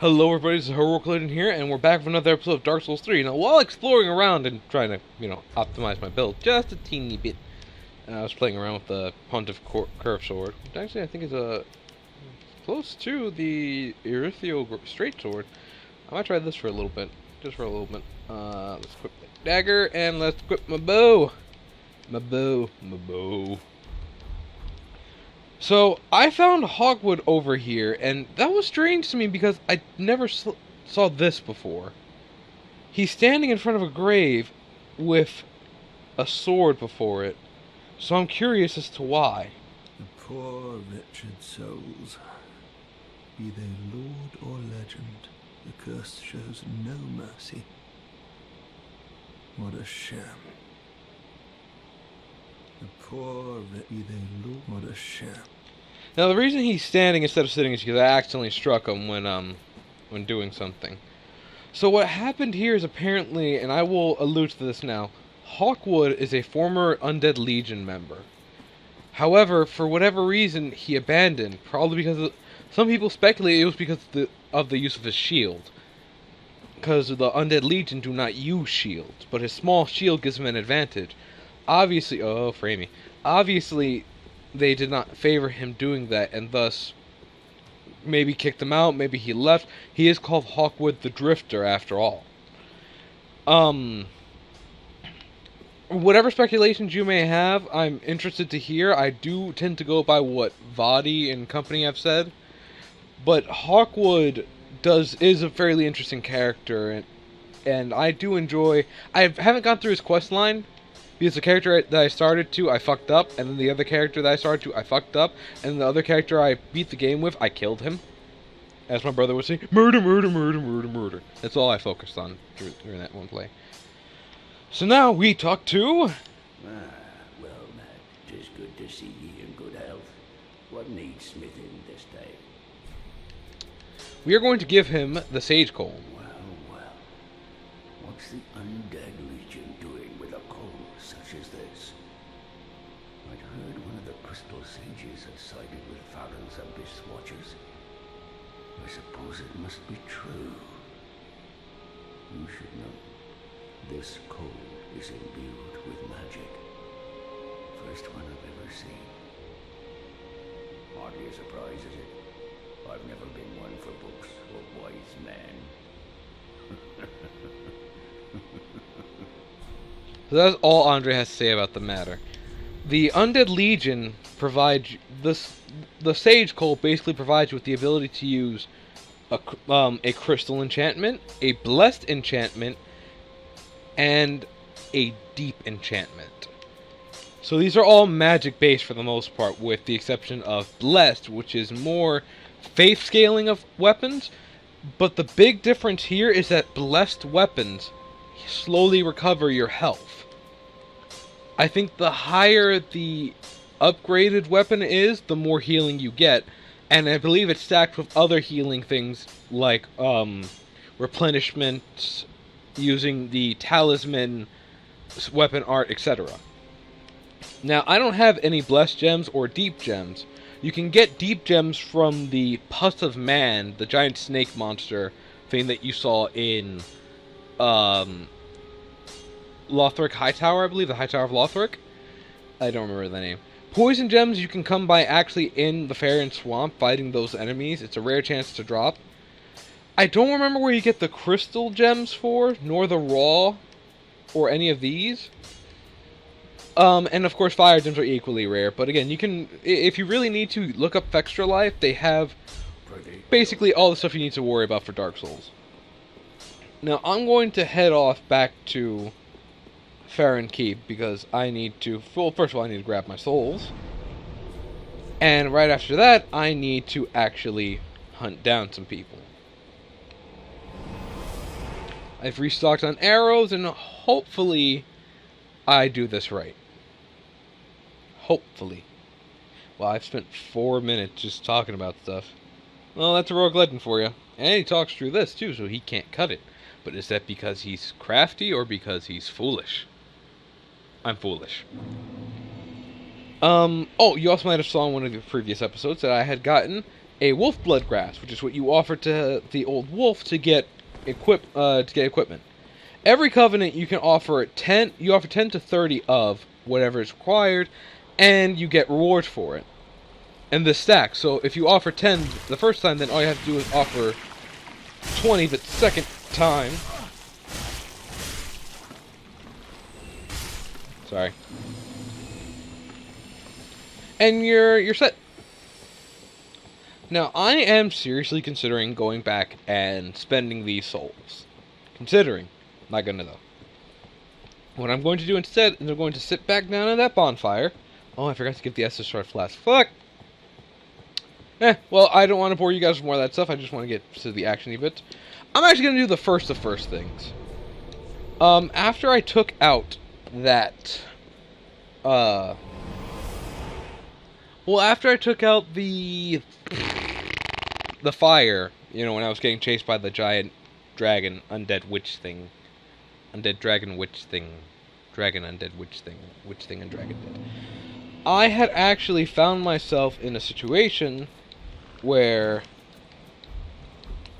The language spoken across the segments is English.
Hello everybody, this is HeroicLegend here, and we're back with another episode of Dark Souls 3. Now, while exploring around and trying to, optimize my build just a teeny bit, I was playing around with the Pontiff Curve Sword, which actually I think is close to the Erythio Straight Sword. I might try this for a little bit, just for a little bit. Let's equip the dagger, and let's equip my bow. My bow. So, I found Hogwood over here, and that was strange to me because I never saw this before. He's standing in front of a grave with a sword before it, so I'm curious as to why. The poor wretched souls, be they lord or legend, the curse shows no mercy. What a sham. The poor be they lord, what a sham. Now the reason he's standing instead of sitting is because I accidentally struck him when doing something. So what happened here is apparently, and I will allude to this now, Hawkwood is a former Undead Legion member. However, for whatever reason, he abandoned. Probably because some people speculate it was because of the use of his shield. Because the Undead Legion do not use shields, but his small shield gives him an advantage. Obviously, obviously, they did not favor him doing that, and thus, maybe kicked him out, maybe he left. He is called Hawkwood the Drifter, after all. Whatever speculations you may have, I'm interested to hear. I do tend to go by what Vadi and company have said, but Hawkwood is a fairly interesting character, and I do enjoy. I haven't gone through his quest line, because the character that I started to, I fucked up, and then the other character that I started to, I fucked up, and the other character I beat the game with, I killed him. As my brother would say, murder, murder, murder, murder, murder. That's all I focused on during that one play. So now we talk to... Well, Matt, 'tis good to see ye in good health. What needs smithing this day? We are going to give him the Sage Coal. Well, what's the Undead Legion doing with a coal such as this? I'd heard one of the Crystal Sages had sided with Farron's Abyss Watchers. I suppose it must be true. You should know. This coal is imbued with magic. First one I've ever seen. Hardly a surprise, is it? I've never been one for books or wise men. So that's all Andre has to say about the matter. The Undead Legion provides this. The Sage Coal basically provides you with the ability to use a crystal enchantment, a blessed enchantment, and a deep enchantment. So these are all magic based for the most part, with the exception of blessed, which is more faith scaling of weapons. But the big difference here is that blessed weapons slowly recover your health. I think the higher the upgraded weapon is, the more healing you get, and I believe it's stacked with other healing things like replenishment, using the talisman, weapon art, etc. Now, I don't have any blessed gems or deep gems. You can get deep gems from the Pus of Man, the giant snake monster thing that you saw in Lothric Hightower, I believe, the Hightower of Lothric. I don't remember the name. Poison gems you can come by actually in the Faron Swamp fighting those enemies. It's a rare chance to drop. I don't remember where you get the crystal gems for, nor the raw, or any of these. And of course fire gems are equally rare, but again, you can, if you really need to, look up Extra Life. They have basically all the stuff you need to worry about for Dark Souls. Now, I'm going to head off back to Farron Keep, because I need to, well, first of all, I need to grab my souls. And right after that, I need to actually hunt down some people. I've restocked on arrows, and hopefully I do this right. Hopefully. Well, I've spent 4 minutes just talking about stuff. Well, that's HeroicLegend for you. And he talks through this, too, so he can't cut it. But is that because he's crafty, or because he's foolish? I'm foolish. Oh, you also might have saw in one of the previous episodes that I had gotten a wolf blood grass, which is what you offer to the old wolf to get equipment. Every covenant you can offer 10. You offer 10 to 30 of whatever is required, and you get rewards for it. And this stacks. So if you offer 10 the first time, then all you have to do is offer 20 the second time. Sorry. And you're set. Now, I am seriously considering going back and spending these souls. Considering. Not gonna, though. What I'm going to do instead is I'm going to sit back down at that bonfire. Oh, I forgot to give the SSR flask. Fuck! Well, I don't want to bore you guys with more of that stuff. I just want to get to the action-y bit. I'm actually going to do the first of first things. After I took out that... Well, after I took out the fire, you know, when I was getting chased by the giant dragon, undead witch thing. Undead dragon witch thing. Dragon undead witch thing. Witch thing and dragon dead. I had actually found myself in a situation where...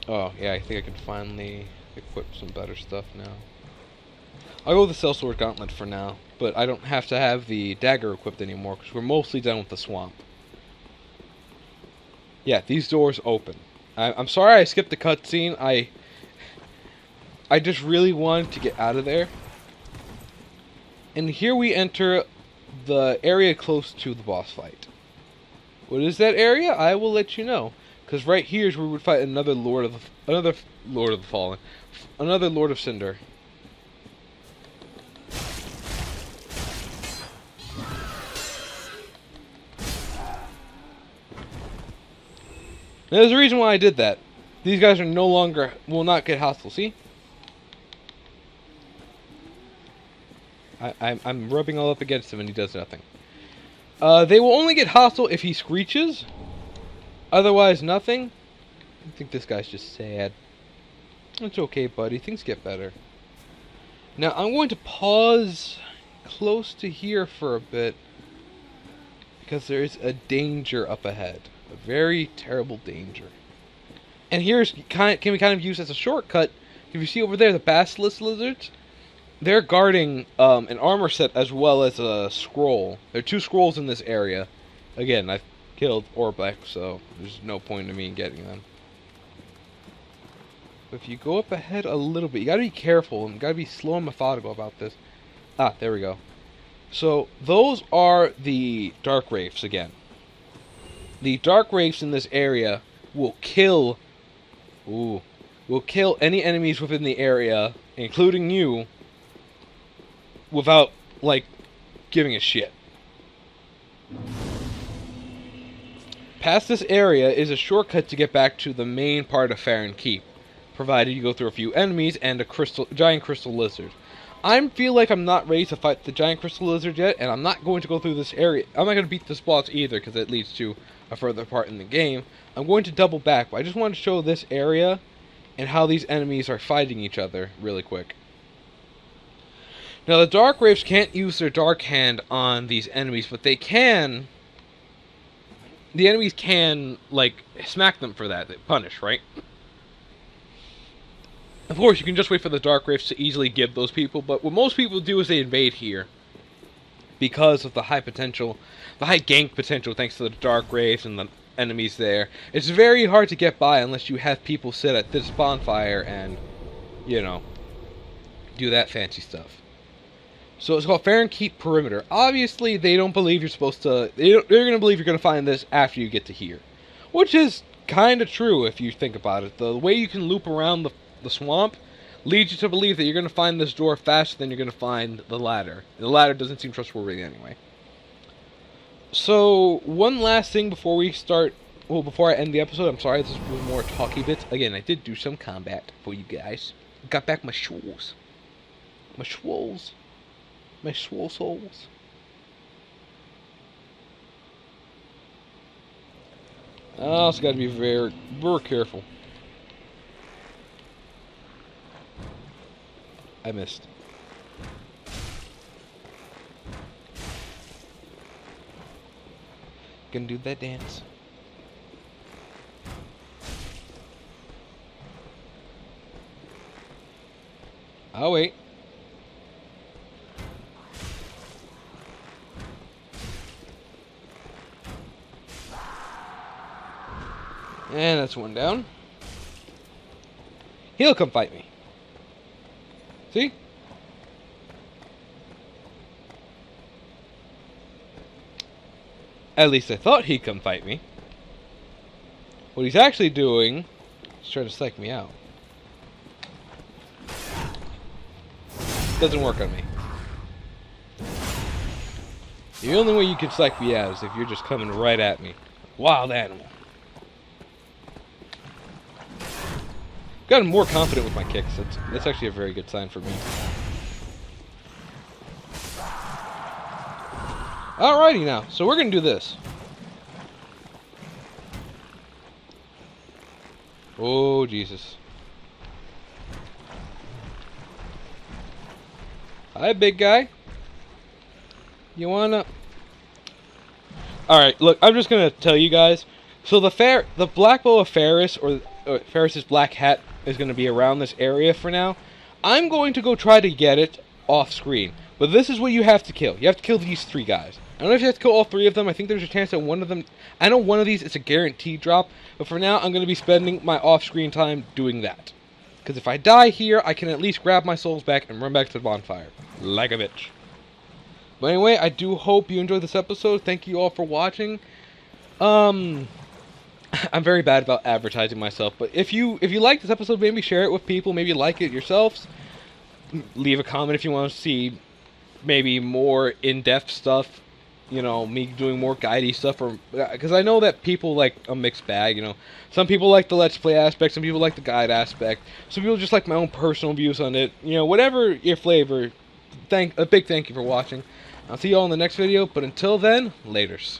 Oh, yeah, I think I can finally equip some better stuff now. I'll go with the Sellsword Gauntlet for now, but I don't have to have the dagger equipped anymore, because we're mostly done with the swamp. Yeah, these doors open. I'm sorry I skipped the cutscene. I just really wanted to get out of there. And here we enter the area close to the boss fight. What is that area? I will let you know. Because right here is where we would fight another Lord of the Fallen. Another Lord of Cinder. Now, there's a reason why I did that. These guys are no longer... will not get hostile, see? I'm rubbing all up against him and he does nothing. They will only get hostile if he screeches. Otherwise, nothing. I think this guy's just sad. It's okay, buddy. Things get better. Now, I'm going to pause close to here for a bit. Because there is a danger up ahead. A very terrible danger. And here's can be kind of used as a shortcut. If you see over there, the basilisk lizards, they're guarding an armor set as well as a scroll. There are 2 scrolls in this area. Again, I've killed Orbeck, so there's no point in me getting them. But if you go up ahead a little bit, you gotta be careful and gotta be slow and methodical about this. Ah, there we go. So, those are the Dark Wraiths again. The Dark Wraiths in this area will kill... will kill any enemies within the area, including you, without, like, giving a shit. Past this area is a shortcut to get back to the main part of Farron Keep, provided you go through a few enemies and a giant crystal lizard. I feel like I'm not ready to fight the giant crystal lizard yet, and I'm not going to go through this area. I'm not going to beat this boss either, because it leads to a further part in the game. I'm going to double back, but I just want to show this area and how these enemies are fighting each other really quick. Now, the Dark Wraiths can't use their Dark Hand on these enemies, but they can... The enemies can, like, smack them for that. They punish, right? Of course, you can just wait for the Dark Wraiths to easily give those people, but what most people do is they invade here. Because of the high potential, the high gank potential thanks to the Dark Wraiths and the enemies there. It's very hard to get by unless you have people sit at this bonfire and, you know, do that fancy stuff. So it's called Farron Keep Perimeter. Obviously, they don't believe you're supposed to... They're going to believe you're going to find this after you get to here. Which is kind of true if you think about it. The way you can loop around the swamp leads you to believe that you're going to find this door faster than you're going to find the ladder. The ladder doesn't seem trustworthy anyway. So, one last thing before we start... Well, before I end the episode, I'm sorry, this was more talky bits. Again, I did do some combat for you guys. Got back my schwolls. My schwolls. My swole souls. I also got to be very careful. I missed. Gonna do that dance. I'll wait. And that's one down. He'll come fight me. See? At least I thought he'd come fight me. What he's actually doing is trying to psych me out. Doesn't work on me. The only way you can psych me out is if you're just coming right at me. Wild animal. Gotten more confident with my kicks. That's actually a very good sign for me. Alrighty now, so we're gonna do this. Oh, Jesus. Hi, big guy. You wanna... Alright, look, I'm just gonna tell you guys. So the Black Bow of Ferris, or Ferris's Black Hat, is gonna be around this area for now. I'm going to go try to get it off screen. But this is what you have to kill. You have to kill these 3 guys. I don't know if you have to kill all 3 of them. I think there's a chance that one of them... I know one of these is a guaranteed drop. But for now, I'm going to be spending my off-screen time doing that. Because if I die here, I can at least grab my souls back and run back to the bonfire. Like a bitch. But anyway, I do hope you enjoyed this episode. Thank you all for watching. I'm very bad about advertising myself. But if you like this episode, maybe share it with people. Maybe like it yourselves. Leave a comment if you want to see maybe more in-depth stuff, you know, me doing more guidey stuff, or because I know that people like a mixed bag, you know. Some people like the Let's Play aspect, some people like the guide aspect, some people just like my own personal views on it, you know, whatever your flavor. A big thank you for watching. I'll see you all in the next video, but until then, laters.